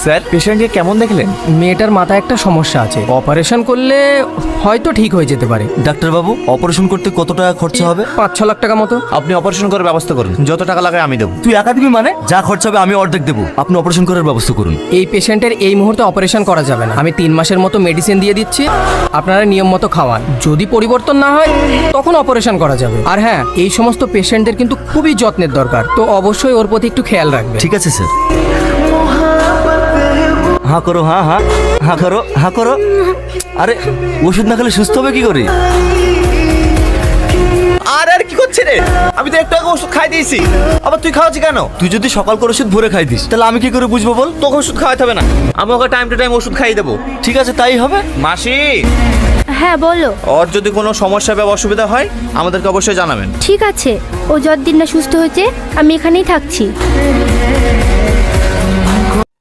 Sir পেশেন্টকে কেমন দেখলেন? মেয়েটার মাথায় একটা সমস্যা আছে, অপারেশন করলে হয়তো ঠিক হয়ে যেতে পারে। ডাক্তারবাবু অপারেশন করতে কত টাকা খরচা হবে? 5-6 লাখ টাকা মতো। আপনি অপারেশন করার ব্যবস্থা করুন, যত টাকা লাগে আমি দেবো। তুই একা দিবি মানে? যা খরচা হবে আমি অর্ধেক দেবো, আপনি অপারেশন করার ব্যবস্থা করুন। এই পেশেন্টের এই মুহূর্তে অপারেশন করা যাবে না, আমি 3 মাসের মতো মেডিসিন দিয়ে দিচ্ছি, আপনারা নিয়ম মতো খাওয়ান। যদি পরিবর্তন না হয় তখন অপারেশন করা যাবে। আর হ্যাঁ, এই সমস্ত পেশেন্টদের কিন্তু খুবই যত্নের দরকার, তো অবশ্যই ওর প্রতি একটু খেয়াল রাখবে। ঠিক আছে স্যার। হ্যাঁ করো, হ্যাঁ হ্যাঁ হ্যাঁ করো, হ্যাঁ করো। আরে ওষুধ না খেলে সুস্থ হবে কি করে? আর কি করছে রে? আমি তো একটু আগে ওষুধ খাই দিয়েছি, আবার তুই খাওয়াচ্ছি কেন? তুই যদি সকাল করে ওষুধ ভরে খাই দিস তাহলে আমি কি করে বুঝবো বল? তোকে ওষুধ খাওয়াতে হবে না, আমি ওকে টাইম টু টাইম ওষুধ খাইয়ে দেবো। ঠিক আছে তাই হবে। মাসি, হ্যাঁ বলো। ওর যদি কোনো সমস্যা বা অসুবিধা হয় আমাদেরকে অবশ্যই জানাবেন। ঠিক আছে, ও যতদিন না সুস্থ হয়েছে আমি এখানেই থাকছি।